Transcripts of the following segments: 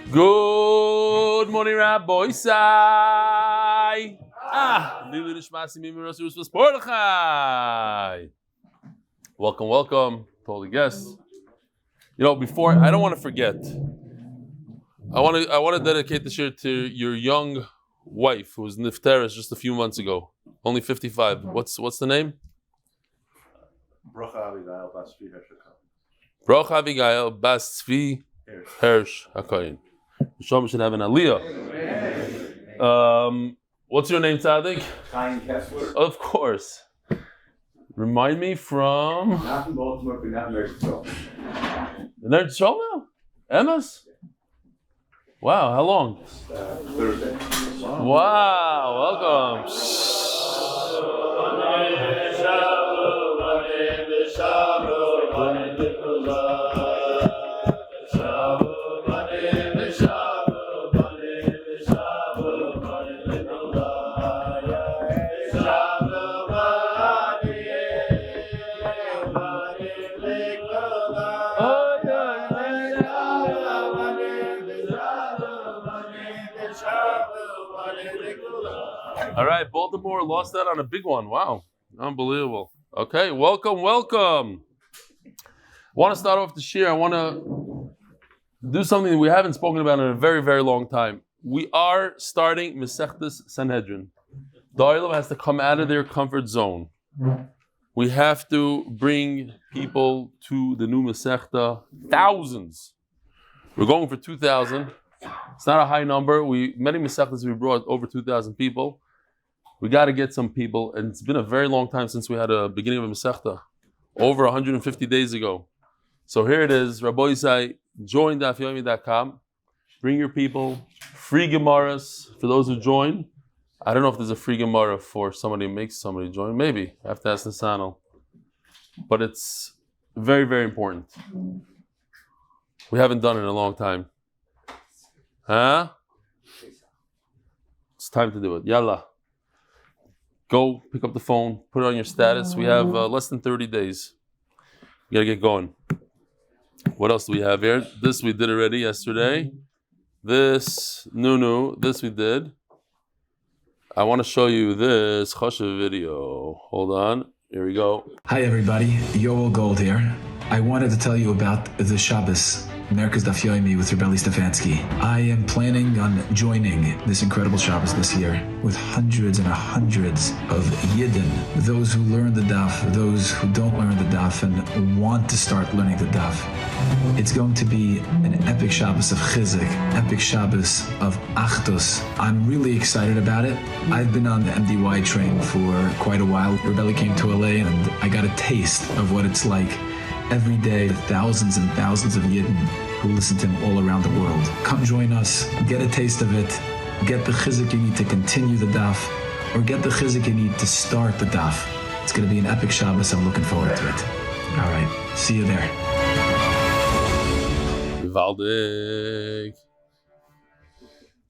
Good morning, Rabbi Sai. Welcome to all the guests. You know, before I don't want to forget. I want to dedicate this year to your young wife who was nifteres just a few months ago, only 55. What's the name? Bracha Abigail Bas Tzvi Bracha Abigail Bas Tzvi Hersh HaKoyin. Shalom should have an aliyah. What's your name, Tzaddik? Chaim Kessler. Of course. Remind me from. Not in Baltimore, but not in Mexico. In Eretz Yisrael now? Emes? Wow, how long? Thursday. Wow, welcome. All right, Baltimore lost that on a big one. Wow, unbelievable. Okay, welcome. I want to start off this year. I want to do something that we haven't spoken about in a very, very long time. We are starting Masechtas Sanhedrin. The Olam has to come out of their comfort zone. We have to bring people to the new Masechta, thousands. We're going for 2,000. It's not a high number. Many Masechtas we brought over 2,000 people. We got to get some people, and it's been a very long time since we had a beginning of a Masechta, over 150 days ago. So here it is, Rabbi Isai, join DafYomi.com, bring your people, free Gemaras for those who join. I don't know if there's a free Gemara for somebody who makes somebody join, maybe, I have to ask Netanel. But it's very, very important. We haven't done it in a long time. Huh? It's time to do it. Yalla. Go pick up the phone, put it on your status. We have less than 30 days. We gotta get going. What else do we have here? This we did already yesterday. This, this we did. I want to show you this Chashav video. Hold on. Here we go. Hi everybody, Yoel Gold here. I wanted to tell you about the Shabbos, America's Daf Yomi with Eli Stefansky. I am planning on joining this incredible Shabbos this year with hundreds and hundreds of Yidden, those who learn the Daf, those who don't learn the Daf and want to start learning the Daf. It's going to be an epic Shabbos of Chizuk, epic Shabbos of Achdus. I'm really excited about it. I've been on the MDY train for quite a while. Rebbe came to LA and I got a taste of what it's like. Every day, thousands and thousands of Yidden who listen to him all around the world. Come join us, get a taste of it, get the chizuk you need to continue the daf, or get the chizuk you need to start the daf. It's going to be an epic Shabbos. I'm looking forward to it. All right, see you there. Vivaldik.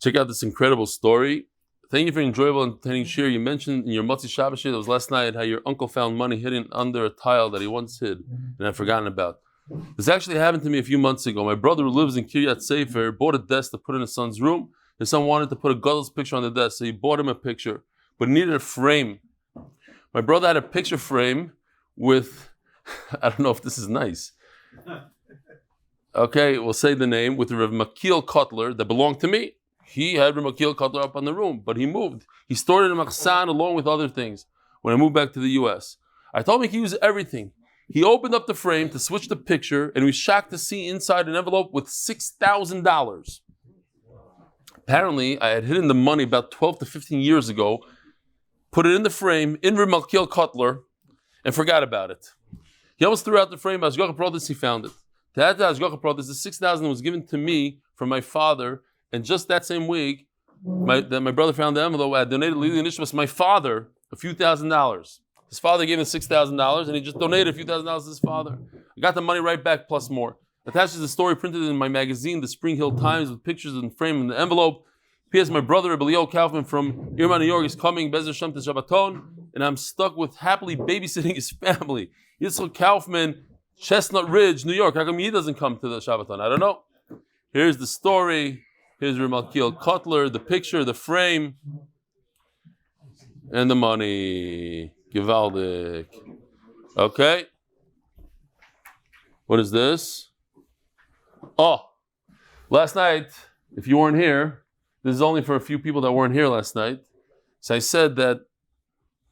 Check out this incredible story. Thank you for your enjoyable and entertaining shir. You mentioned in your Motzi Shabbos shir that was last night how your uncle found money hidden under a tile that he once hid and I'd forgotten about. This actually happened to me a few months ago. My brother who lives in Kiryat Sefer bought a desk to put in his son's room. His son wanted to put a Gadol's picture on the desk, so he bought him a picture, but he needed a frame. My brother had a picture frame with, I don't know if this is nice. Okay, we'll say the name, with Rav Makil Kotler that belonged to me. He had Rav Makil Kotler up on the room, but he moved. He stored it in Machsan along with other things when I moved back to the US. I told him he could use everything. He opened up the frame to switch the picture, and we was shocked to see inside an envelope with $6,000. Apparently, I had hidden the money about 12 to 15 years ago, put it in the frame, in Rav Makil Kotler, and forgot about it. He almost threw out the frame, but Ashgacha Protis, he found it. To add to Ashgacha Protis, the $6,000 was given to me from my father. And just that same week, my brother found the envelope. I donated Lili Nishmas, my father, a few $1,000s. His father gave him $6,000, and he just donated a few $1,000s to his father. I got the money right back, plus more. Attached is the story printed in my magazine, the Spring Hill Times, with pictures and frame in the envelope. P.S. My brother, Rebbe Kaufman from Irma, New York, is coming, Bezer Shem to Shabbaton, and I'm stuck with happily babysitting his family. Yitzchak Kaufman, Chestnut Ridge, New York. How come he doesn't come to the Shabbaton? I don't know. Here's the story. Here's Reb Malkiel Kotler, the picture, the frame, and the money. Gewaldig. Okay. What is this? Oh, last night, if you weren't here, this is only for a few people that weren't here last night. So I said that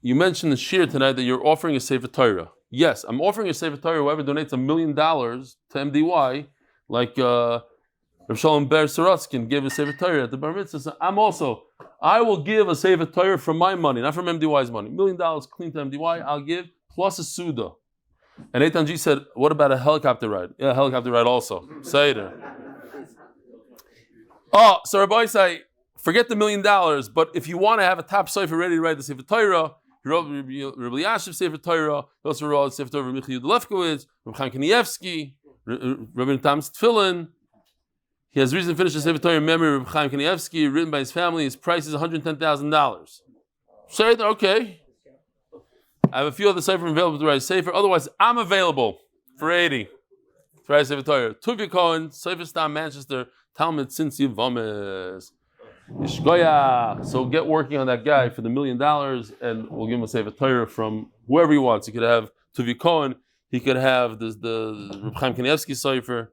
you mentioned the shir tonight that you're offering a Sefer Torah. Yes, I'm offering a Sefer Torah. Whoever donates $1 million to MDY, like Rav Shalom Ber Sorotskin gave a Sefer Torah at the Bar Mitzvah. So I will give a Sefer Torah from my money, not from MDY's money. $1 million clean to MDY, I'll give, plus a Suda. And Eitan G said, what about a helicopter ride? Yeah, a helicopter ride also. Seder. Oh, so Rabbi say, forget the $1 million, but if you want to have a top sofer ready to write the Sefer Torah, he wrote Rabbi Yashiv Sefer Torah, he also wrote Sefer Torah Rabbi Michael Lefkowitz, Rabbi Chaim Kanievsky, Rabbi Tam's Tefillin. He has recently finished a Sefer Torah in memory of Rabbi Chaim Kanievsky, written by his family. His price is $110,000. Say it, okay. I have a few other sefer available to write a sefer. Otherwise, I'm available for 80 to write a Sefer Torah. Tuvia Cohen, Sefer Stam, Manchester, Talmud since Yivames. So get working on that guy for the $1 million, and we'll give him a Sefer Torah from whoever he wants. He could have Tuvia Cohen. He could have the Reb Chaim Kanievsky sefer.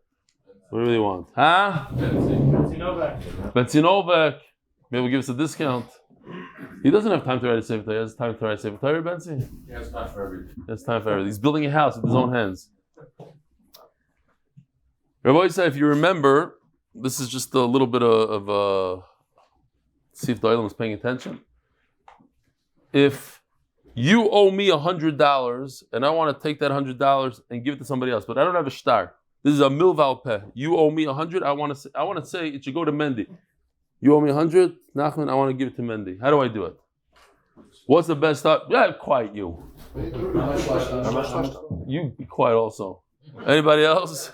Whatever they want. Huh? Benzinovek. Maybe we'll give us a discount. He doesn't have time to write a Sefer Torah. He has time to write a Sefer Torah, Benzi? He has time for everything. He has time for everything. He's building a house with his own hands. Rabbi said, if you remember, this is just a little bit of see if the Olam is paying attention. If you owe me $100 and I want to take that $100 and give it to somebody else, but I don't have a shtar. This is a milval peh. You owe me 100. I want to say it should go to Mendy. You owe me 100, Nachman. I want to give it to Mendy. How do I do it? What's the best stuff? Yeah, quiet you. You be quiet also. Anybody else?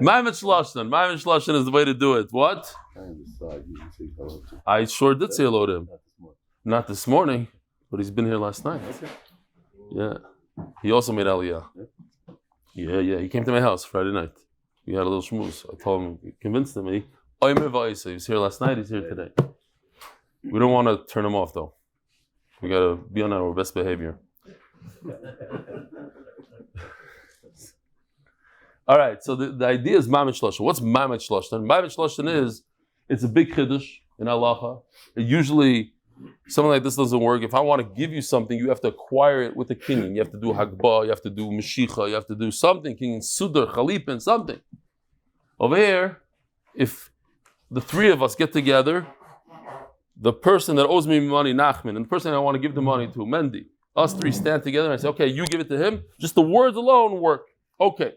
Ma'amet Shloshtan is the way to do it. What? I sure did say hello to him. Not this morning, but he's been here last night. Yeah. He also made Aliyah. Yeah. He came to my house Friday night. We had a little schmooze. I told him, convinced him. He was here last night, he's here today. We don't want to turn him off though. We got to be on our best behavior. All right, so the idea is Ma'amet Shloshtan. What's Ma'amet Shloshtan? Ma'amet Shloshtan is, it's a big chidduch in halacha. Usually, something like this doesn't work. If I want to give you something, you have to acquire it with a kinyan. You have to do hagbah, you have to do meshicha, you have to do something, kinyan sudar, chalipin, something. Over here, if the three of us get together, the person that owes me money, Nachman, and the person I want to give the money to, Mendy, us three stand together and I say, okay, you give it to him. Just the words alone work. Okay.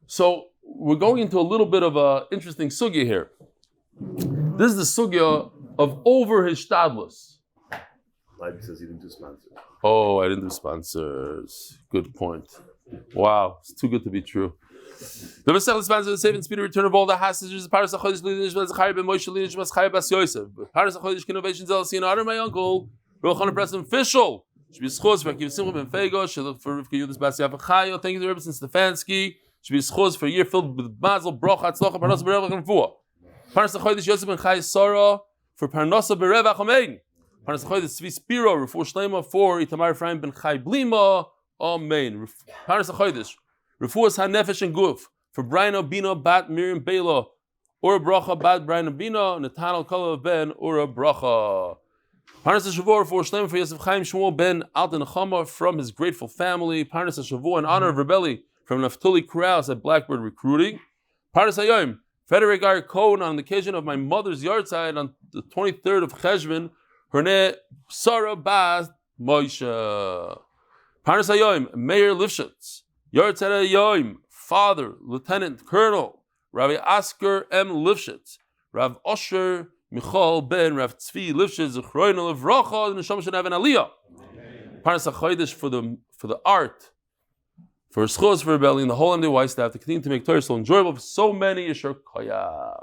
So we're going into a little bit of an interesting sugya here. This is the sugya of over his shtadlus. Life says he didn't do sponsors. Oh, I didn't do sponsors. Good point. Wow, it's too good to be true. The Mazel sponsor the safe and speedy return of all the hostages. Parnassa B'revach and Refuah Ben Chaya bas Yosef. Parnassa Kidnovations LLC and honor my uncle Pressman Fishel. Zechus for Akiva Simcha Ben Fayga. Shidduch for Yehudit Chaya. Thank you to Rebbitzen Stefansky. Zechus for a year filled with Mazel, Bracha, hatzlacha, Parnassa B'revach and Refuah. Parnassa Yosef and Chaya Sara for Parnassa B'revach and Refuah. Parnassa Tzvi Spero Refuah Shleimah for Itamar Ben Chai Blima. Amen. Parnassa Refuah HaNefesh and Guf for Breina Bina bat Miriam Bela Ura Bracha bat Breina Bina Netanel Kalev ben Ura Bracha. Parnassa Shavua Refuah Shleimah for Yosef Chaim Shmuel ben Alten Chama from his grateful family. Parnassa Shavua in honor of Rebelli from Naftali Kraus at Blackbird Recruiting. Parnassa Yom Frederick R. Cohen on the occasion of my mother's yahrzeit on the 23rd of Cheshvan. Her name Sara Bas Moshe. Parnassa Yom Mayor Lifshitz. Yahrzeit Yoim, Father, Lieutenant Colonel, Rabbi Asker M. Lifshitz, Rav Osher Michal Ben, Rav Tzvi Lifshitz, zechroya Levracha, and Neshama should have an aliyah. Parnassa Chodesh for the art, for zechus, for rebellion, the whole MDY staff to continue to make Torah so enjoyable for so many. Yeshar Chaya.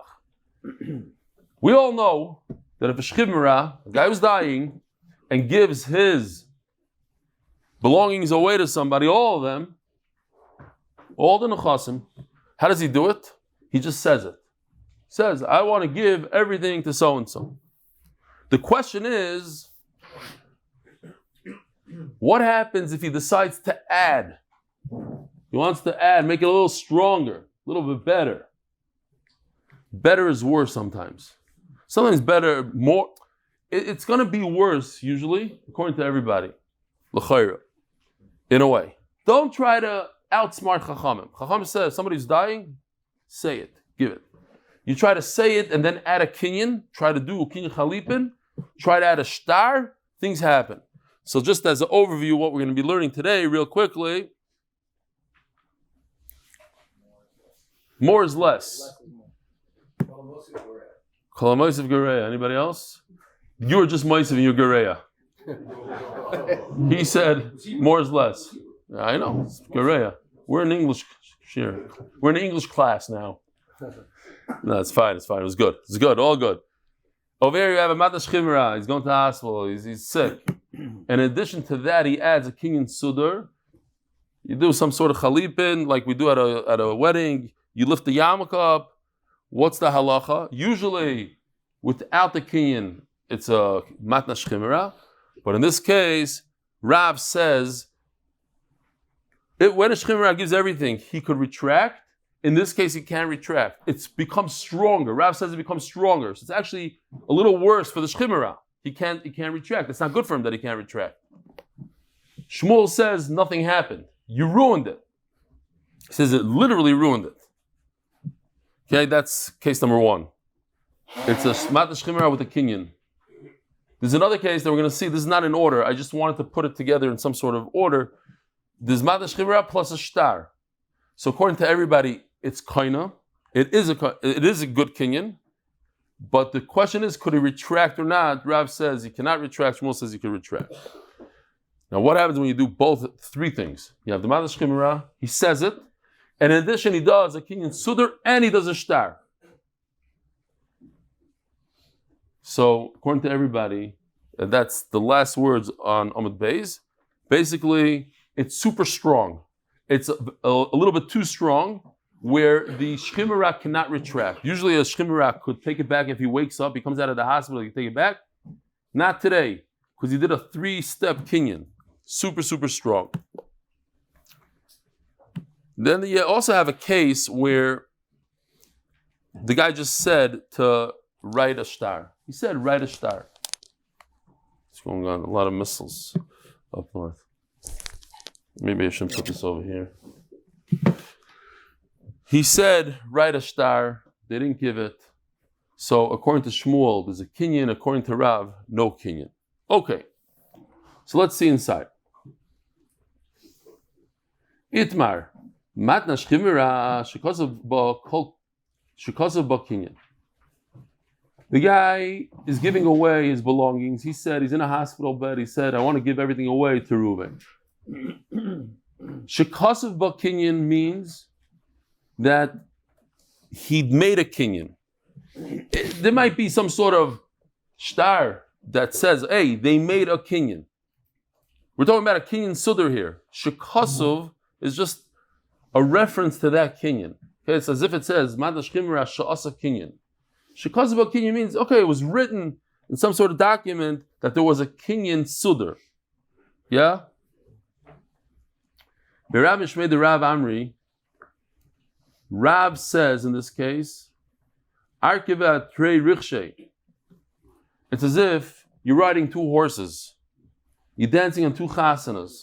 We all know that if a shchivmera, a guy who's dying, and gives his belongings away to somebody, all of them, all the nechasim, how does he do it? He just says it. says, I want to give everything to so-and-so. The question is, what happens if he decides to add? He wants to add, make it a little stronger, a little bit better. Better is worse sometimes. Sometimes better, more. It's going to be worse, usually, according to everybody. L'chayra. In a way. Don't try to outsmart Chachamim. Chachamim says, somebody's dying, say it, give it. You try to say it and then add a kinyan, try to do a kinyan chalipin, try to add a shtar, things happen. So just as an overview of what we're going to be learning today, real quickly, more is less. Kol Yosef Gereya. Anybody else? You were just Yosef and you're Gereya. He said more is less. I know, it's Gereya. We're in English here. We're in English class now. No, it's fine. It was good. It's good, all good. Over here you have a Matash Chimera. He's going to the hospital. He's sick. And in addition to that, he adds a kinyan sudar. You do some sort of chalipin, like we do at a wedding. You lift the yarmulke up. What's the halacha? Usually, without the kinyan, it's a matnash chimera. But in this case, Rav says, when a shchimera gives everything, he could retract. In this case, he can't retract. It's become stronger. Rav says it becomes stronger. So it's actually a little worse for the shchimera. He can't retract. It's not good for him that he can't retract. Shmuel says nothing happened. You ruined it. He says it literally ruined it. Okay, that's case number one. It's a matash chimera with a kinyan. There's another case that we're going to see. This is not in order. I just wanted to put it together in some sort of order. There's matash chimera plus a shtar. So according to everybody, it's kaina. It is a good kinyan. But the question is, could he retract or not? Rav says he cannot retract. Shmuel says he can retract. Now, what happens when you do both three things? You have the matash chimera. He says it. And in addition, he does a kinyan sudar and he does a shtar. So, according to everybody, that's the last words on Amud Beis. Basically, it's super strong. It's a little bit too strong, where the shchimera cannot retract. Usually, a shchimera could take it back if he wakes up, he comes out of the hospital, he can take it back. Not today, because he did a 3-step kinyan. Super, super strong. Then you also have a case where the guy just said to write a shtar. He said, write a shtar. What's going on? A lot of missiles up north. Maybe I shouldn't put this over here. He said, write a shtar. They didn't give it. So according to Shmuel, there's a kinyan. According to Rav, no kinyan. Okay. So let's see inside. Itmar. Matnash chimera shikasav ba kinyan. The guy is giving away his belongings. He said he's in a hospital bed. He said, I want to give everything away to Reuben. Shikasav ba kinyan means that he'd made a kinyan. There might be some sort of shtar that says, hey, they made a kinyan. We're talking about a kinyan sudar here. Shikasav is just a reference to that kinyan. Okay, it's as if it says, Madash Chimera Sha'asa kinyan. Shikasav kinyan means, okay, it was written in some sort of document that there was a kinyan sudar. Yeah? B'Rav Mishmei the Rav Amri, Rav says in this case, Arkiva Trei Rikshe. It's as if you're riding 2 horses. You're dancing on 2 chasanas.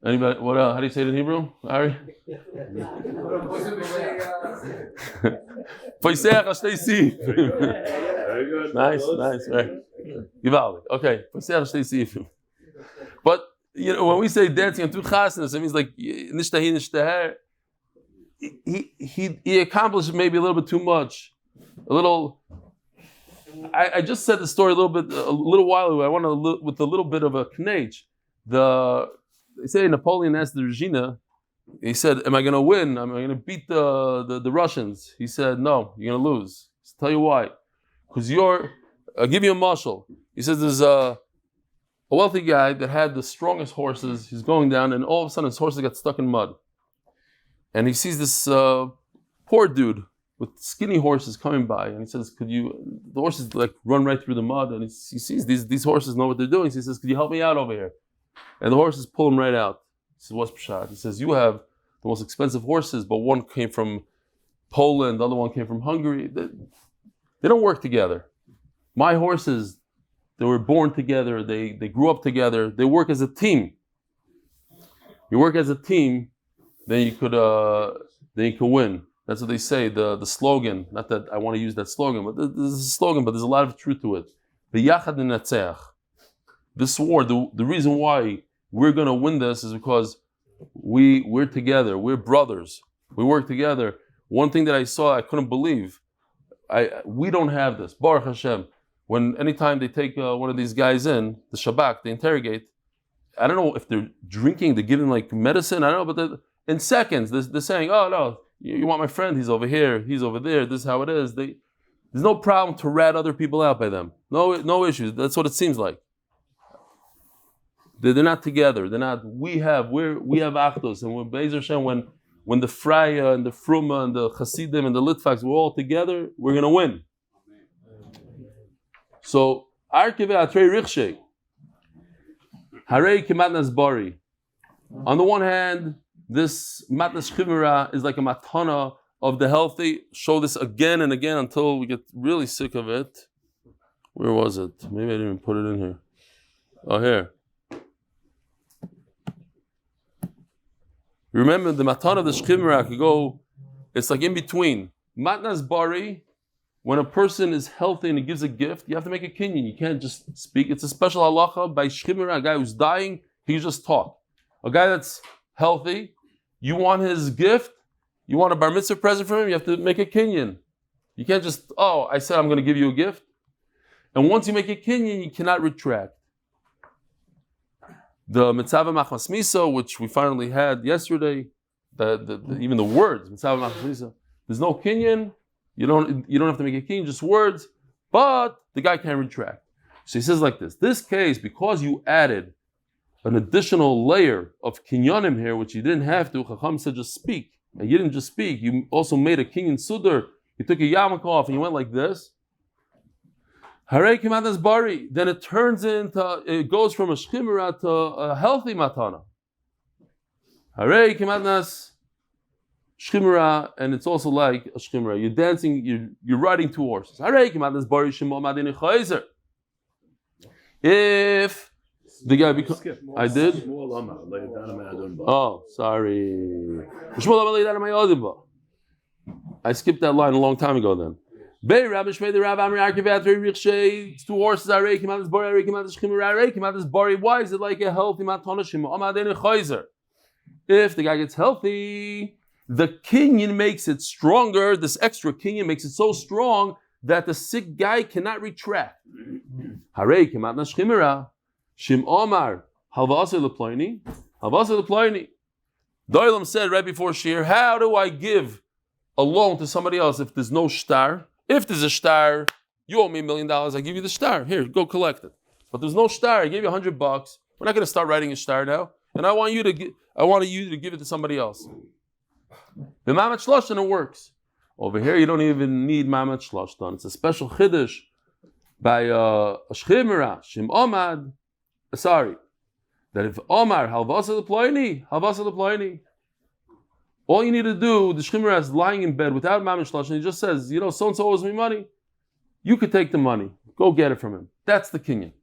Anybody? What? How do you say it in Hebrew? Ari? Very good. Nice. Right. Givaldi. Okay. But you know, when we say dancing on 2 chasanas, it means like nishtahi nishtaher. He accomplished maybe a little bit too much. A little. I just said the story a little while ago. I want to with a little bit of a knage. They say Napoleon asked the Regina, he said, am I going to win? Am I going to beat the Russians? He said, no, you're going to lose. I'll tell you why. Because I'll give you a marshal. He says there's a wealthy guy that had the strongest horses. He's going down and all of a sudden his horses got stuck in mud. And he sees this poor dude with skinny horses coming by, and he says, the horses like run right through the mud, and he sees these horses know what they're doing, so he says, could you help me out over here? And the horses pull him right out. He says, what's pshat? He says, you have the most expensive horses, but one came from Poland, the other one came from Hungary. They don't work together. My horses, they were born together, they grew up together, they work as a team. You work as a team, then you could win. That's what they say, the slogan. Not that I want to use that slogan, but this is a slogan, but there's a lot of truth to it. V'yachad ninatzeach. This war, the reason why we're going to win this is because we're together. We're brothers. We work together. One thing that I saw, I couldn't believe. We don't have this. Baruch Hashem. Anytime they take one of these guys in, the Shabak, they interrogate. I don't know if they're drinking, they're giving like medicine. I don't know, but in seconds, they're saying, oh no, you want my friend, he's over here, he's over there, this is how it is. There's no problem to rat other people out by them. No issues. That's what it seems like. They're not together. They're not. We have Achdos, and when Be'ezer Hashem, when the Fraya and the Fruma and the Hasidim and the Litvaks, we're all together, we're gonna win. So Arkive Atrei Richshei. Harei Kematnas Bari. On the one hand, this Matnas Chimera is like a matana of the healthy. Show this again and again until we get really sick of it. Where was it? Maybe I didn't even put it in here. Oh, here. Remember, the matana of the Chimera could go, it's like in between. Matnas Bari, when a person is healthy and he gives a gift, you have to make a kinyan. You can't just speak. It's a special halacha by Shchimera. A guy who's dying, he just talk. A guy that's healthy, you want his gift, you want a bar mitzvah present from him, you have to make a kinyan. You can't just, I said I'm going to give you a gift. And once you make a kinyan, you cannot retract. The mitzvah machmas miso, which we finally had yesterday, even the words, mitzvah machmas miso, there's no kinyan. You don't have to make a kinyan, just words, but the guy can't retract. So he says like this. This case, because you added an additional layer of kinyanim here, which you didn't have to, Chacham said just speak. And you didn't just speak, you also made a kinyan sudar. You took a yarmulke off and you went like this. Harei Kematnas Bari. Then it goes from a shchimera to a healthy matana. Harei Kematnas Shchimera, and it's also like a shchimera. You're dancing, you're riding two horses. If the guy becomes, I did. Oh, sorry. I skipped that line a long time ago. Then. It's two horses. Why is it like a healthy matana? If the guy gets healthy, the kinyan makes it stronger. This extra kinyan makes it so strong that the sick guy cannot retract. Harei kematnas chimera, shim omar halvasa leploini, halvasa leploini. Doilam said right before Shir, how do I give a loan to somebody else if there's no shtar? If there's a shtar, you owe me $1 million. I give you the shtar. Here, go collect it. But there's no shtar. I gave you $100. We're not going to start writing a shtar now, and I want you to give it to somebody else. The Mamat Shloshtan, it works. Over here, you don't even need Mamat Shloshtan. It's a special chiddush by a shchimera, shim omad. Sorry, that if Omar halvasa leploini, all you need to do, the shchimera is lying in bed without Mamat Shloshtan. He just says, so and so owes me money. You could take the money. Go get it from him. That's the kinyan.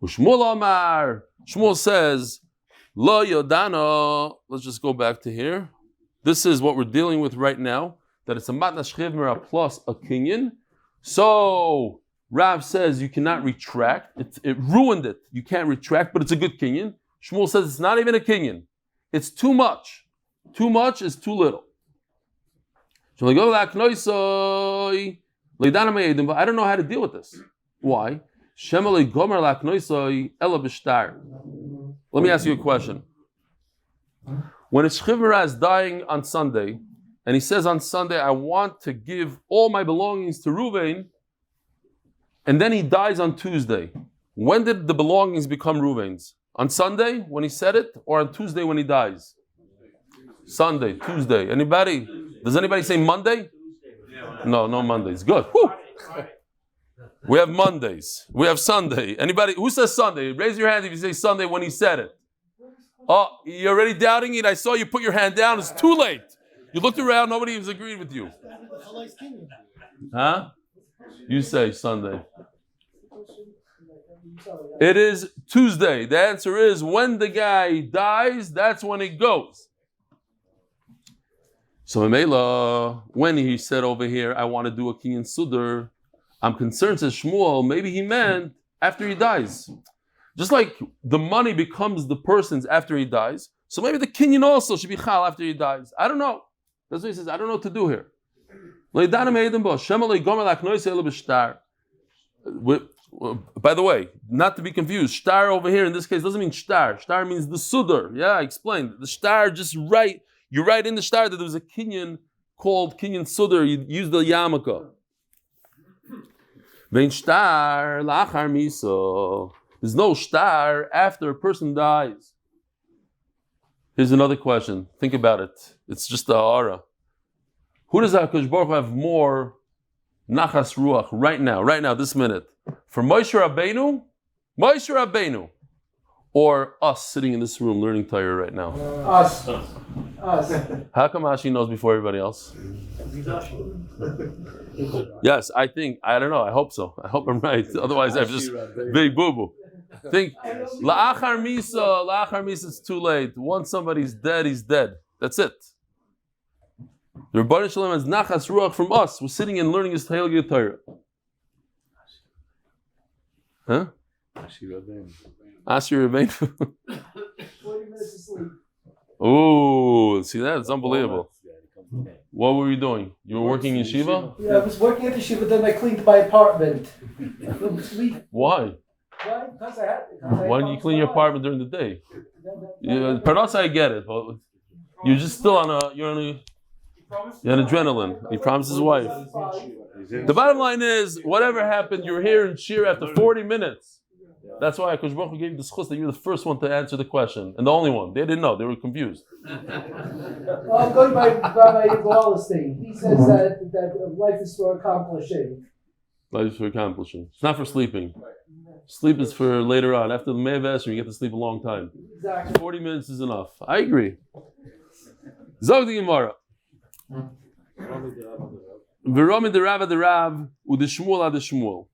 Ushmul Omar. Shmuel says, Lo Yodano. Let's just go back to here. This is what we're dealing with right now, that it's a matnas chivmera plus a kinyan. So Rav says you cannot retract. It ruined it. You can't retract, but it's a good kinyan. Shmuel says it's not even a kinyan. It's too much. Too much is too little. I don't know how to deal with this. Why? Let me ask you a question. When a shchivmera is dying on Sunday, and he says on Sunday, I want to give all my belongings to Reuven, and then he dies on Tuesday. When did the belongings become Reuven's? On Sunday, when he said it, or on Tuesday when he dies? Sunday, Tuesday. Anybody? Does anybody say Monday? No Mondays. Good. Whew. We have Mondays. We have Sunday. Anybody who says Sunday? Raise your hand if you say Sunday when he said it. Oh, you're already doubting it? I saw you put your hand down. It's too late. You looked around. Nobody has agreed with you. Huh? You say Sunday. It is Tuesday. The answer is when the guy dies, that's when it goes. So Mamela, when he said over here, I want to do a Kinyan Sudar, I'm concerned, says Shmuel, maybe he meant after he dies. Just like the money becomes the person's after he dies, so maybe the Kinyan also should be Chal after he dies. I don't know. That's what he says. I don't know what to do here. By the way, not to be confused, shtar over here in this case doesn't mean shtar. Shtar means the sudar. Yeah, I explained. The shtar, just right, you write in the shtar that there was a kinyan called kinyan sudar. You use the yarmulke. Vein shtar lachar miso. There's no shtar after a person dies. Here's another question. Think about it. It's just a hara. Who does HaKadosh Baruch Hu have more nachas ruach right now, this minute? For Moshe Rabbeinu, or us sitting in this room learning Torah right now? Us. How come Ashi knows before everybody else? Yes, I don't know, I hope so. I hope I'm right. Otherwise, I've just big boo-boo. Think, la'achar misa, it's too late. Once somebody's dead, he's dead. That's it. The Rebbitzen Shalom has nachas ruach from us. We're sitting and learning his Heilige Torah. Huh? Ashi Rabbeinu. 40 minutes of sleep. Oh, see that? It's unbelievable. What were you doing? You were working in yeshiva? Yeah, I was working at the yeshiva, then I cleaned my apartment. Why? Why? Because I had. Why do you clean your apartment during the day? Parnassa, I get it, but you're just still you're on adrenaline. He promised his wife. The bottom line is, whatever happened, you were here in Shir after 40 minutes. That's why Akash Baruch Hu gave you the zechus that you were the first one to answer the question, and the only one. They didn't know; they were confused. Well, I'm going by Rabbi Wallace thing. He says that life is for accomplishing. Life is for accomplishing. It's not for sleeping. Sleep is for later on. After the Meves, you get to sleep a long time. Exactly. 40 minutes is enough. I agree. Zog the Gemara. V'romi the Rav, u'deshmuel ad-shmuel.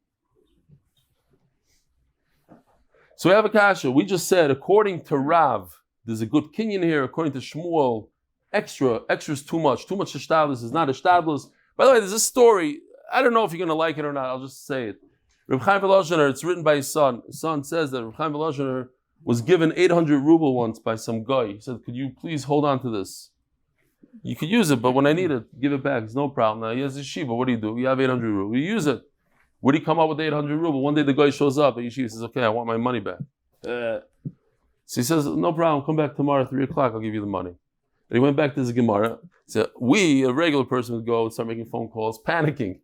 So we have a kasha. We just said, according to Rav, there's a good kinyan here. According to Shmuel, extra is too much. Too much ishtadlus is not ishtadlus. By the way, there's a story. I don't know if you're going to like it or not. I'll just say it. Reb Chaim Volozhiner, it's written by his son. His son says that Reb Chaim Volozhiner was given 800 ruble once by some guy. He said, could you please hold on to this? You could use it, but when I need it, give it back. It's no problem. Now he has a yeshiva. What do? You have 800 ruble. You use it. Would he come up with 800 ruble? One day the guy shows up at yeshiva, says, okay, I want my money back. So he says, no problem. Come back tomorrow at 3 o'clock. I'll give you the money. And he went back to his Gemara. So a regular person would go and start making phone calls, panicking.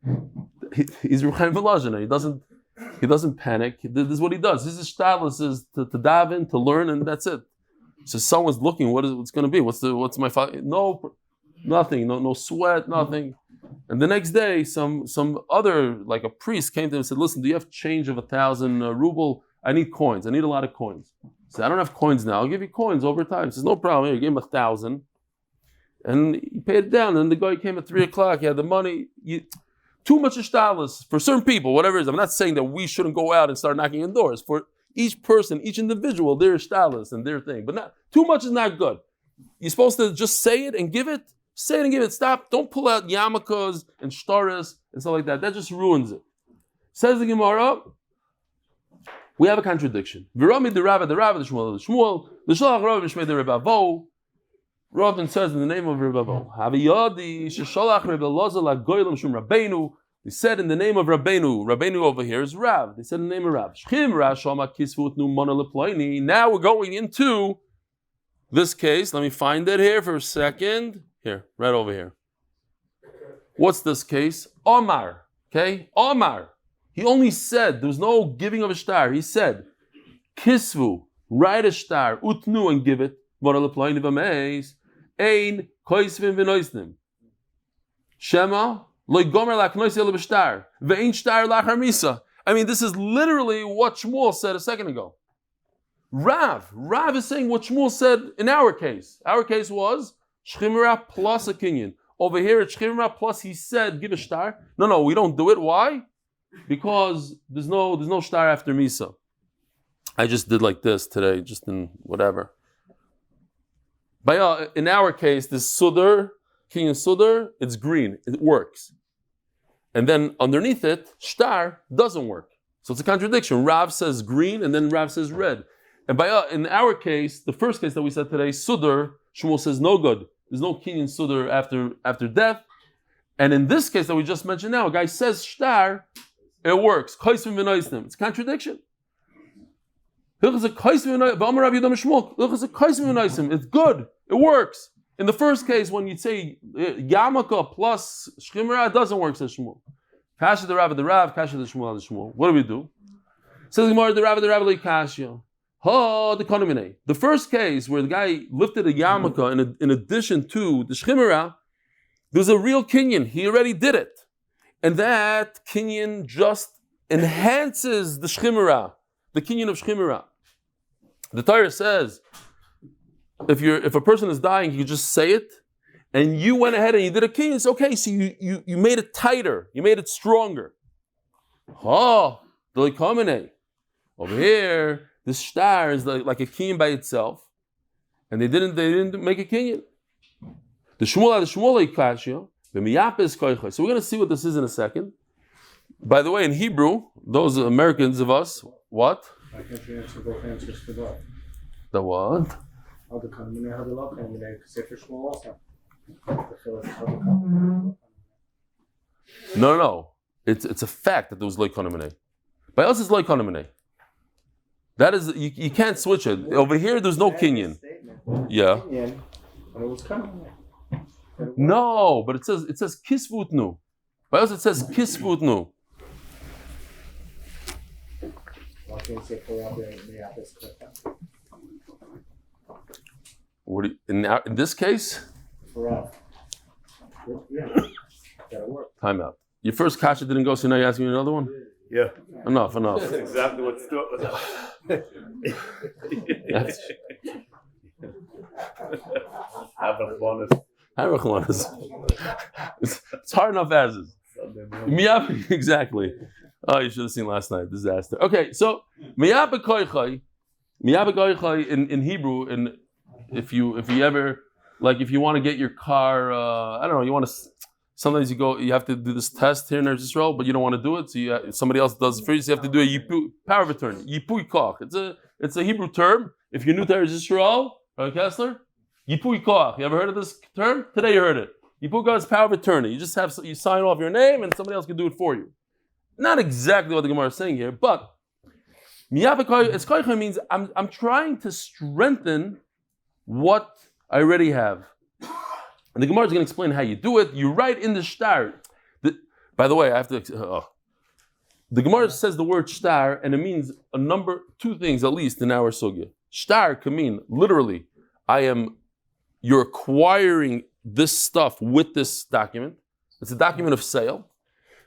He's Reb Chaim Volozhiner. He doesn't panic. This is what he does. His ishtadlus is to dive in, to learn, and that's it. So someone's looking, what's going to be? What's my father? No, nothing. No sweat, nothing. And the next day, some other, like a priest, came to him and said, listen, do you have change of 1,000 ruble? I need coins. I need a lot of coins. He said, I don't have coins now. I'll give you coins over time. He says, no problem. Here, you gave him 1,000. And he paid it down. And the guy came at 3 o'clock. He had the money. Too much ishtadlus for certain people, whatever it is. I'm not saying that we shouldn't go out and start knocking on doors. For each person, each individual, their ishtadlus and their thing. But too much is not good. You're supposed to just say it and give it. Say it and give it. Stop. Don't pull out yarmulkes and shtaras and stuff like that. That just ruins it. Says the Gemara, we have a contradiction. V'rami the Rav, the Shmuel, the Shalach Rav, Mishmei the Rebavo. Rav says in the name of Rebavo, Haviyadi sheshalach Rebelazar lagoylam shum Rabbeinu. They said in the name of Rabbeinu. Rabbeinu over here is Rav. They said in the name of Rav. Shchim Rashama Kisvut Nu Mona Leploini. Now we're going into this case. Let me find it here for a second. Here, right over here. What's this case? Omar. Okay? Omar. He only said, there was no giving of a star. He said, Kisvu, write a star, utnu, and give it. Mona Leploini v'meis. Ein koisvim v'noisnim. Shema Lo gomer laknois ele b'shtar ve'ein shtar lachar misa. I mean, this is literally what Shmuel said a second ago. Rav is saying what Shmuel said in our case. Our case was shchimra plus a kinyan. Over here it's shchimra plus he said give a shtar. No, we don't do it. Why? Because there's no shtar after misa. I just did like this today, just in whatever. But in our case, this sudar, kinyan sudar, it's green. It works. And then underneath it, shtar doesn't work. So it's a contradiction. Rav says green, and then Rav says red. And in our case, the first case that we said today, sudar, Shmuel says no good. There's no kinyan sudar after death. And in this case that we just mentioned now, a guy says shtar, it works. It's a contradiction. It's good. It works. In the first case, when you say Yamaka plus Shchimra, it doesn't work, says Shmuel. Kasha the Rav, Kasha the Shmuel. What do? Says Gemara, the Rav, like Kasha. The first case where the guy lifted a Yamaka in addition to the Shchimra, there's a real kinyan. He already did it. And that kinyan just enhances the Shchimra, the kinyan of Shchimra. The Torah says, if a person is dying, you just say it, and you went ahead and you did a kinyan. It's okay. So you made it tighter, you made it stronger. Over here, the shtar is like a kinyan by itself, and they didn't make a kinyan. The Shmuel kashya, the miyapa is koicha. So we're going to see what this is in a second. By the way, in Hebrew, those Americans of us, what? I can answer both answers for that. The what? No. It's a fact that there was loikonomine. By us, it's loikonomine. That is, you can't switch it. Over here, there's no kinyan. Yeah. No, but it says kisvutnu. By us, it says kisvutnu. What in this case? Time out. Your first kasha didn't go, so now you're asking me another one? Yeah. Enough. That's exactly what Stuart was. It's hard enough as is. Exactly. Oh, you should have seen last night. Disaster. Okay, so miyapa koichai in Hebrew, and if you ever, like, if you want to get your car, I don't know, sometimes you have to do this test here in Eretz Yisrael, but you don't want to do it, so somebody else does it for you, so you have to do a power of attorney. Yipui koch. It's a Hebrew term. If you're new to Eretz Yisrael, right, Kessler? Yipui koch. You ever heard of this term? Today you heard it. Yipui koch is power of attorney. You just you sign off your name, and somebody else can do it for you. Not exactly what the Gemara is saying here, but Miyapa means I'm trying to strengthen what I already have. And the Gemara is going to explain how you do it. You write in the shtar. By the way, I have to. The Gemara says the word shtar, and it means two things at least in our sugya. Shtar can mean literally, you're acquiring this stuff with this document. It's a document of sale.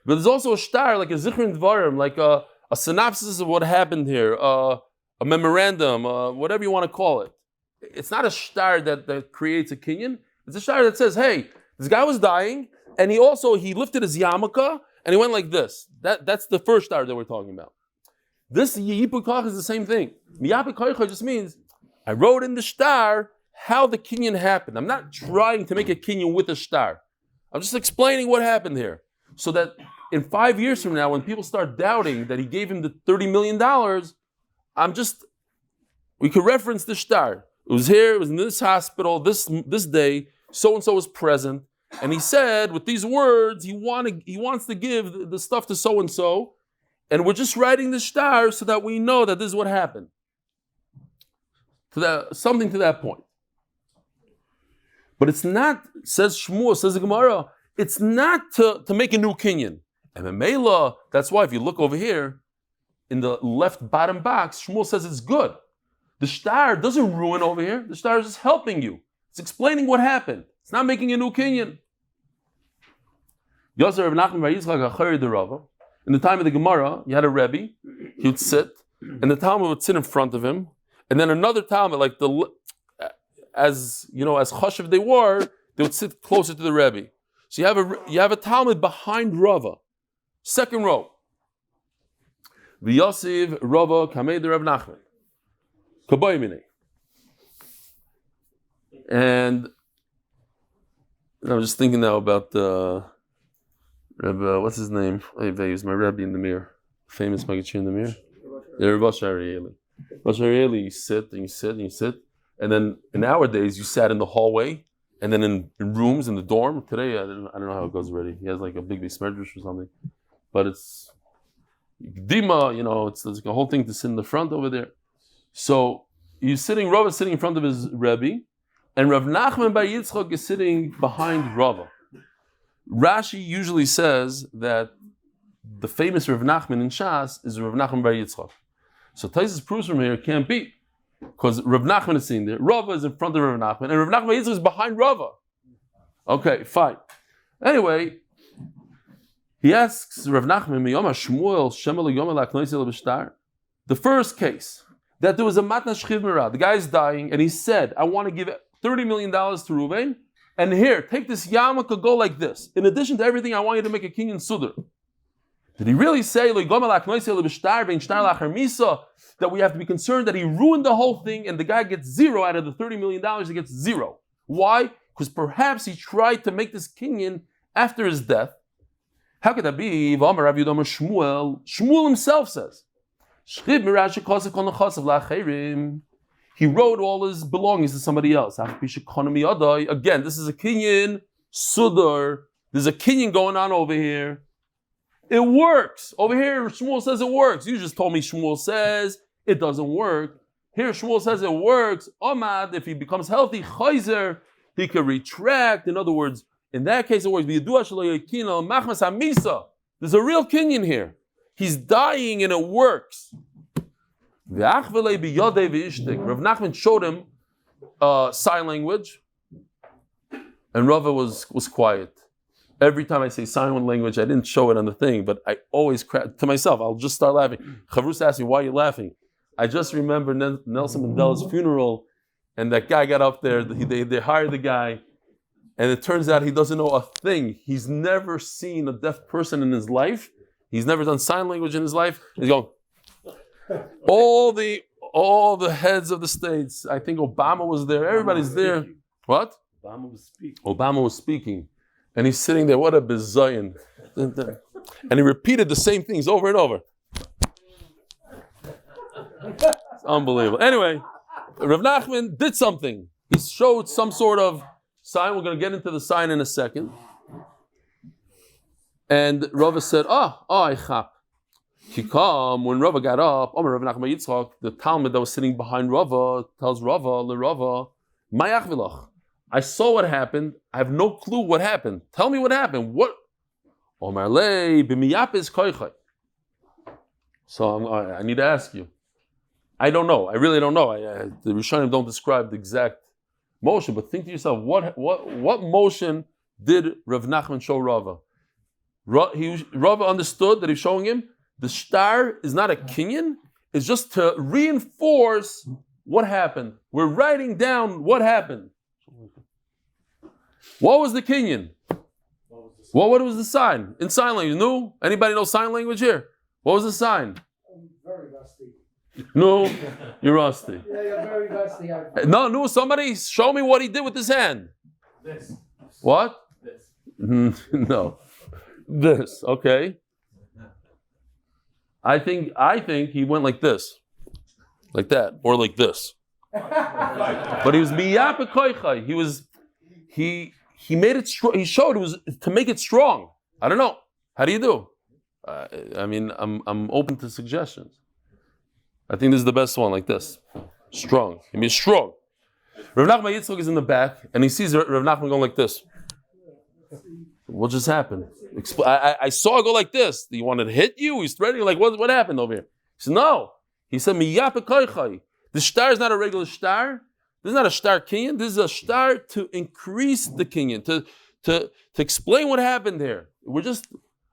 But there's also a shtar, like a zichrin dvarim, like a synopsis of what happened here, a memorandum, whatever you want to call it. It's not a shtar that creates a kinyan. It's a shtar that says, hey, this guy was dying, and he lifted his yarmulke, and he went like this. That's the first shtar that we're talking about. This yipui koch is the same thing. Miyapui koch just means, I wrote in the shtar how the kinyan happened. I'm not trying to make a kinyan with a shtar. I'm just explaining what happened here. So that in 5 years from now, when people start doubting that he gave him the $30 million, we could reference the shtar. It was here, it was in this hospital, this day, so-and-so was present, and he said, with these words, he wants to give the stuff to so-and-so, and we're just writing the shtar so that we know that this is what happened. Something to that point. But it's not, says Shmuel, says the Gemara, it's not to make a new kinyan. And Memela, that's why if you look over here, in the left bottom box, Shmuel says it's good. The shtar doesn't ruin over here. The shtar is just helping you. It's explaining what happened. It's not making a new kinyan. Yosef Rav Nachman bar Yitzchak Achari de Rava. In the time of the Gemara, you had a Rebbe. He would sit, and the Talmud would sit in front of him, and then another Talmud, like as chashiv they were, they would sit closer to the Rebbe. So you have a Talmud behind Rava, second row. V'Yosef Rava Kamei de Rav Nachman. Kaboy. And I'm just thinking now about Rebbe, what's his name? He's my Rebbe in the mirror. Famous Magachir in the mirror. Yeah, Rebbe Shari Eli. You sit and you sit and you sit. And then in our days, you sat in the hallway and then in rooms in the dorm. Today, I don't know how it goes already. He has like a big smedrash or something. But it's Dima, it's like a whole thing to sit in the front over there. So Rav is sitting in front of his Rebbe, and Rav Nachman bar Yitzchak is sitting behind Rava. Rashi usually says that the famous Rav Nachman in Shas is Rav Nachman bar Yitzchak. So Taisus proves from here it can't be, because Rav Nachman is sitting there, Rava is in front of Rav Nachman, and Rav Nachman bar Yitzchak is behind Rava. Okay, fine. Anyway, he asks Rav Nachman, the first case, that there was a matna shchiv mirah, the guy is dying, and he said, I want to give $30 million to Reuven, and here, take this yarmulke, go like this. In addition to everything, I want you to make a king in Sudar. Did he really say that we have to be concerned that he ruined the whole thing and the guy gets zero out of the $30 million, he gets zero? Why? Because perhaps he tried to make this kinyan after his death. How could that be? Shmuel himself says, he wrote all his belongings to somebody else. Again, this is a kinyan sudar. There's a kinyan going on over here. It works. Over here, Shmuel says it works. You just told me Shmuel says it doesn't work. Here, Shmuel says it works. Omad, if he becomes healthy, chayzer, he can retract. In other words, in that case, it works. There's a real kinyan here. He's dying and it works. Rav Nachman showed him sign language, and Rava was quiet. Every time I say sign language, I didn't show it on the thing, but I always to myself, I'll just start laughing. Chavrus asked me, why are you laughing? I just remember Nelson Mandela's funeral, and that guy got up there, they hired the guy, and it turns out he doesn't know a thing. He's never seen a deaf person in his life. He's never done sign language in his life. He's going, all the heads of the states. I think Obama was there. Everybody's there. What? Obama was speaking. And he's sitting there. What a bizayon. And he repeated the same things over and over. It's unbelievable. Anyway, Rav Nachman did something. He showed some sort of sign. We're going to get into the sign in a second. And Rava said, I chap. When Rava got up, the Talmud that was sitting behind Rava tells Rava, I saw what happened. I have no clue what happened. Tell me what happened. What? So I need to ask you. I don't know. I really don't know. The Rishonim don't describe the exact motion, but think to yourself, what motion did Rav Nachman show Rava? Rava understood that he's showing him the star is not a kinyan, it's just to reinforce what happened. We're writing down what happened. What was the kinyan? What was the sign? In sign language, no? Anybody know sign language here? What was the sign? I'm very rusty. No, you're rusty. Yeah, you're very rusty. No, somebody show me what he did with his hand. This. What? This. No. This, okay. I think he went like this. Like that, or like this. But he was miyapa koichai. He made it strong. He showed it was to make it strong. I don't know. How do you do? I'm open to suggestions. I think this is the best one, like this. Strong. He means strong. Rav Nachman Yitzchak is in the back, and he sees Rav Nachman going like this. What just happened? I saw it go like this. You wanted to hit you? He's threatening. Like, what happened over here? He said, no. He said, miyapa koichai. The star is not a regular star. This is not a star kinyan. This is a star to increase the kinyan, to explain what happened here. We're just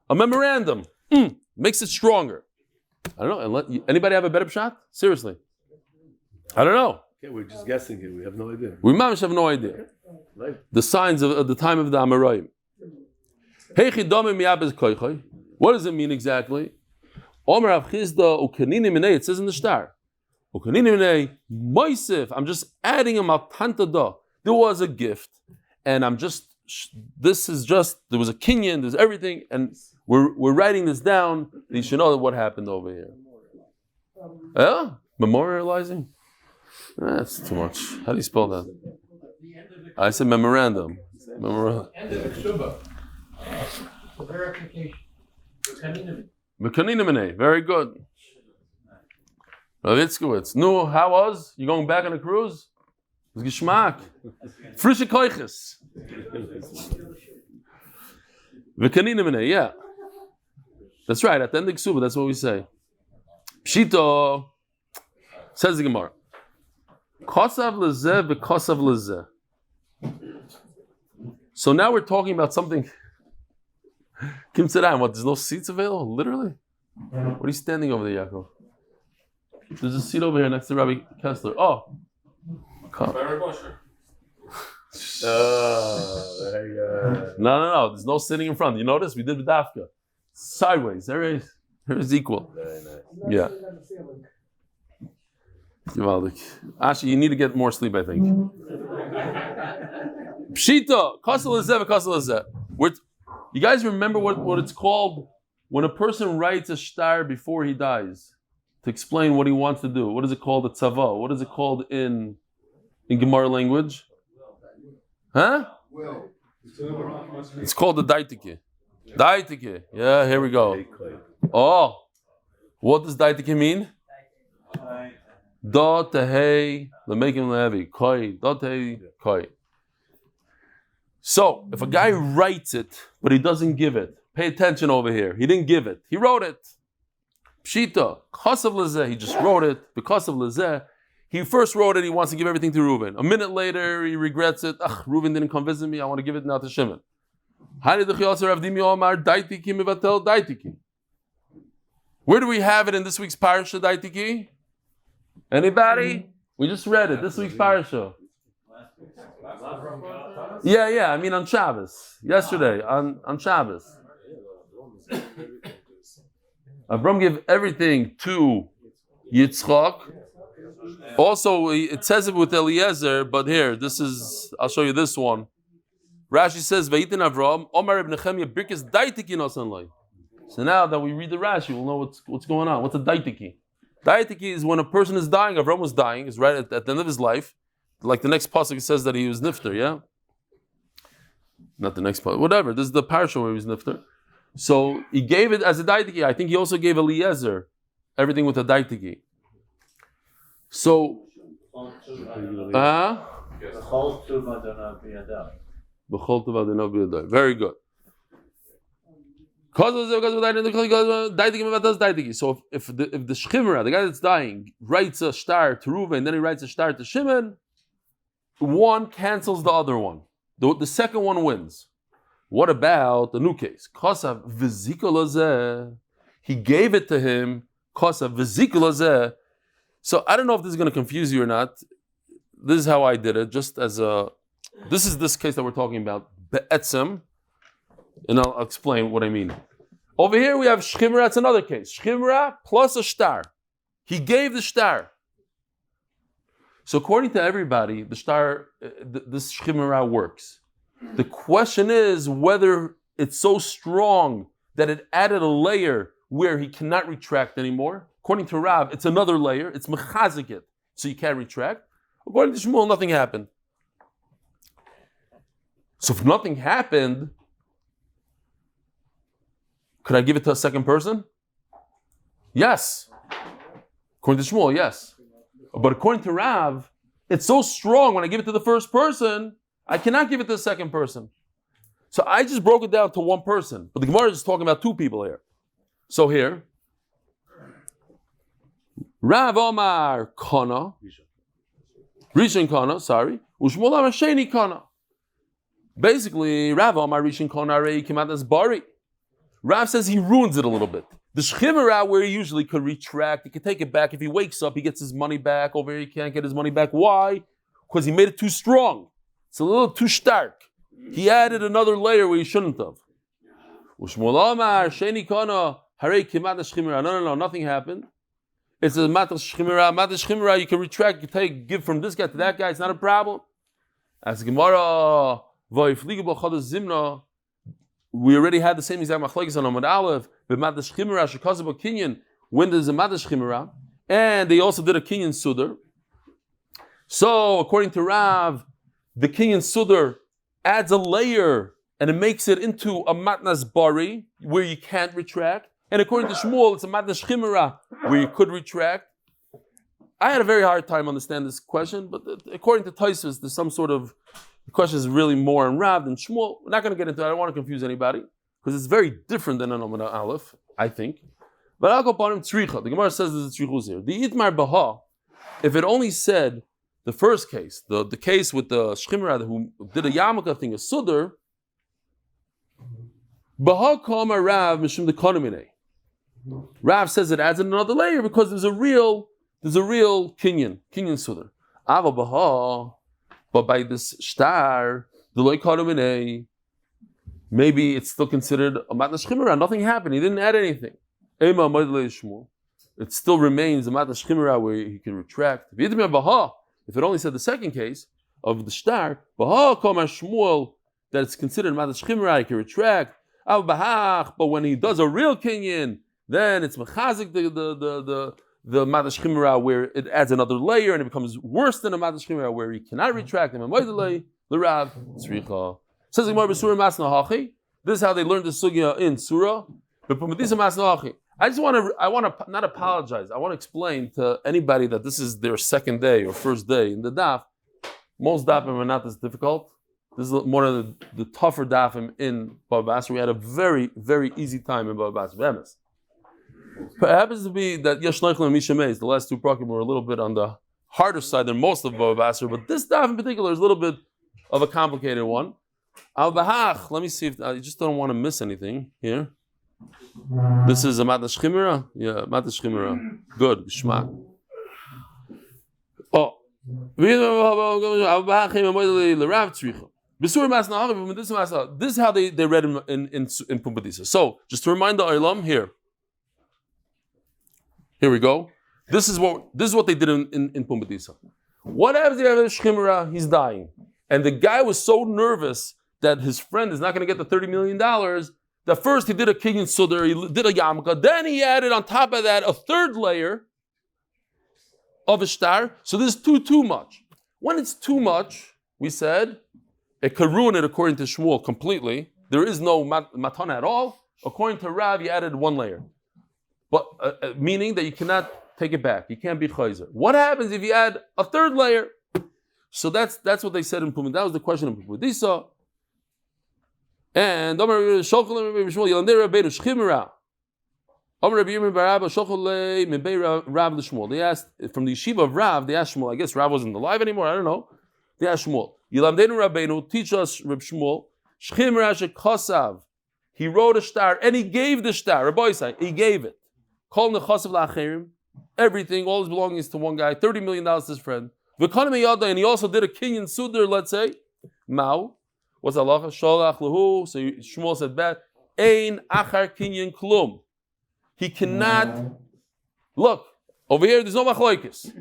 a memorandum. Makes it stronger. I don't know. Anybody have a better shot? Seriously. I don't know. Okay, we're just guessing here. We have no idea. We mamish have no idea. Right. The signs of the time of the Amoraim. What does it mean exactly? It says in the star. I'm just adding a maltantada. There was a gift, and there was a kinyan, there's everything, and we're writing this down. You should know what happened over here. Memorializing? That's too much. How do you spell that? I said memorandum. End of the Ksuba. Verification. Mekaninimene. Very good. Ravitzkowitz. No, how was? You going back on a cruise? It's Geschmack. Frische Keuches. Mekaninimene, yeah. That's right. At the end of Ksuba, that's what we say. Pshito. Says the Gemara. Kosav lezeh v'kosav lezeh. So now we're talking about something. Kim Tzeran, what? There's no seats available? Literally? What are you standing over there, Yaakov? There's a seat over here next to Rabbi Kessler. Oh. No. There's no sitting in front. You notice? We did the dafka. Sideways. There is equal. Very nice. Yeah. Actually, you need to get more sleep, I think. Pshita, kasel lezeh. You guys remember what it's called when a person writes a shtar before he dies to explain what he wants to do? What is it called? A tzava. What is it called in Gemara language? Huh? It's called the daitike. Daitike. Yeah, here we go. Oh, what does daitike mean? Da tehei lemekim levi koi. Da tehei koi. So, if a guy writes it, but he doesn't give it, pay attention over here. He didn't give it. He wrote it. Pshita, kasav lezeh, he just wrote it. Because of lezeh, he first wrote it, he wants to give everything to Reuven. A minute later, he regrets it. Reuven didn't come visit me, I want to give it now to Shimon. Where do we have it in this week's parasha, daitiki? Anybody? We just read it, this week's parasha. Yeah, I mean on Shabbos. Yesterday, on Shabbos. Avram gave everything to Yitzchak. Also, it says it with Eliezer, but here, I'll show you this one. Rashi says, Vayitin Avram, Omar ibn Nechemia, Birkis daitiki nosanlai. So now that we read the Rashi, we'll know what's going on. What's a daitiki? Daitiki is when a person is dying. Avram was dying, is right at the end of his life. Like the next pasuk says that he was nifter, yeah? Not the next pasuk, whatever. This is the parasha where he was nifter. So he gave it as a daitiki. I think he also gave Eliezer everything with a daitiki. So, very good. So if the shchimra, the guy that's dying, writes a shtar to Reuven, then he writes a shtar to Shimon, one cancels the other one. The second one wins. What about the new case? Kosav v'zikulazeh. He gave it to him. Kosav v'zikulazeh. So I don't know if this is going to confuse you or not. This is how I did it. Just as this is this case that we're talking about. Be'etzem. And I'll explain what I mean. Over here we have shchimra. That's another case. Shchimra plus a shtar. He gave the shtar. So according to everybody, the shtar, this shchimra works. The question is whether it's so strong that it added a layer where he cannot retract anymore. According to Rav, it's another layer. It's mechazik it, so you can't retract. According to Shmuel, nothing happened. So if nothing happened, could I give it to a second person? Yes. According to Shmuel, yes. But according to Rav, it's so strong when I give it to the first person, I cannot give it to the second person. So I just broke it down to one person. But the Gemara is talking about two people here. So here, Rav Omar Kana, Rishon Kana, sorry, Ushmuel Amar Sheni Kana. Basically, Rav Omar Rishon Kana Rei came out as Bari. Rav says he ruins it a little bit. The shchimera, where he usually could retract, he could take it back. If he wakes up, he gets his money back. Over here, he can't get his money back. Why? Because he made it too strong. It's a little too stark. He added another layer where he shouldn't have. No, nothing happened. It's a matas shchimera. Matas shchimera, you can retract, you can give from this guy to that guy. It's not a problem. As Gemara, we already had the same exact machlokes on Amud Aleph. But matas shchimera shekazab a kinyan. When there's a matas shchimera, and they also did a kinyan sudar. So according to Rav, the kinyan sudar adds a layer and it makes it into a matnas bari where you can't retract. And according to Shmuel, it's a matnas shchimera where you could retract. I had a very hard time understanding this question, but according to Tosfos, there's some sort of the question is really more in Rav than Shmuel. We're not going to get into it. I don't want to confuse anybody because it's very different than an Amud Aleph, I think. But I'll go upon him tzricha. The Gemara says there's a tzrichus here. The Itmar Baha, if it only said the first case, the case with the shchimera who did a yarmulke thing, a sudar, Baha kama Rav mishum dekonomine. Rav says it adds another layer because there's a real kinyan sudar. Ava Baha, but by this shtar, the loy konomine, maybe it's still considered a matnas shchimera. Nothing happened. He didn't add anything. Ema Mazel Shmuel. It still remains a matnas shchimera where he can retract. If it only said the second case of the shtar, Baha kama Shmuel, that it's considered matnas shchimera, he can retract. But when he does a real kinyan, then it's mechazik the matnas shchimera where it adds another layer and it becomes worse than a matnas shchimera where he cannot retract. And l'Rav tzricha. Says Gemara b'Surah Masna Hachi. This is how they learned the sugya in Surah. But I want to not apologize. I want to explain to anybody that this is their second day or first day in the daf. Most dafim are not this difficult. This is one of the tougher dafim in Bava Basra. We had a very, very easy time in Bava Basra. But it happens to be that Yeshleichel and Mishamez, the last two prakim, were a little bit on the harder side than most of Bava Basra. But this daf in particular is a little bit of a complicated one. Let me see if I just don't want to miss anything here. This is a matnas shchimera? Yeah, matnas shchimera. Good, shmak. Oh. This is how they read him in Pumbedisa. So, just to remind the Olam here we go. This is what they did in Pumbedisa. What happens if you have a shchimera? He's dying. And the guy was so nervous that his friend is not going to get the $30 million that first he did a kinyan sudar, he did a yarmulke, then he added on top of that a third layer of a shtar. So this is too much. When it's too much, we said, it could ruin it according to Shmuel completely. There is no matana at all. According to Rav, you added one layer. But meaning that you cannot take it back. You can't be chayzer. What happens if you add a third layer? So that's what they said in Pumbedisa. That was the question in Pumbedisa. And they asked from the yeshiva of Rav, they asked Shmuel, I guess Rav wasn't alive anymore, I don't know. They asked Shmuel, teach us Reb Shmuel, he wrote a shtar and he gave the shtar, he gave it. Everything, all his belongings to one guy, $30 million to his friend. And he also did a kinyan sudar, let's say, Mao. What's hatzlacha? Sholach lehu. So Shmuel said that. Ein achar kinyan klum. He cannot. Look over here. There's no machlokes.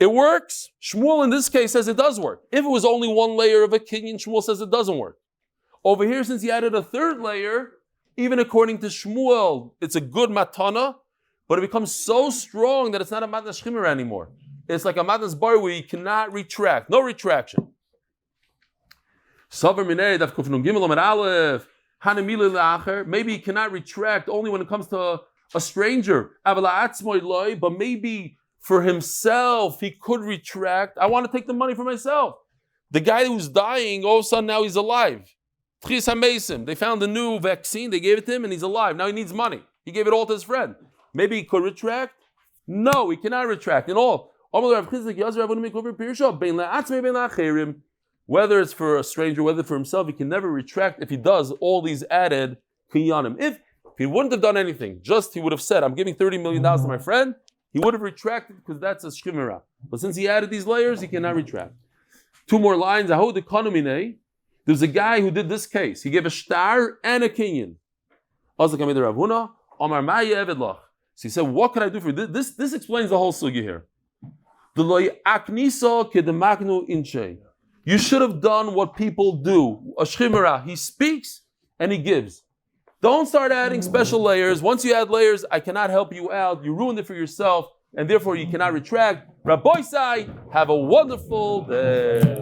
It works. Shmuel in this case says it does work. If it was only one layer of a kinyan, Shmuel says it doesn't work. Over here, since he added a third layer, even according to Shmuel, it's a good matana, but it becomes so strong that it's not a matnas shchimera anymore. It's like a matnas bar where you cannot retract. No retraction. Maybe he cannot retract only when it comes to a stranger. But maybe for himself he could retract. I want to take the money for myself. The guy who's dying, all of a sudden now he's alive. They found a new vaccine, they gave it to him and he's alive. Now he needs money. He gave it all to his friend. Maybe he could retract? No, he cannot retract. In all, whether it's for a stranger, whether for himself, he can never retract if he does all these added kinyanim. If he wouldn't have done anything, just he would have said, I'm giving $30 million to my friend, he would have retracted because that's a shchimera. But since he added these layers, he cannot retract. 2 more lines. There's a guy who did this case. He gave a shtar and a kinyan. So he said, what can I do for you? This explains the whole sugya here. You should have done what people do. A shchimera, he speaks and he gives. Don't start adding special layers. Once you add layers, I cannot help you out. You ruined it for yourself, and therefore you cannot retract. Rabbi Sai, have a wonderful day.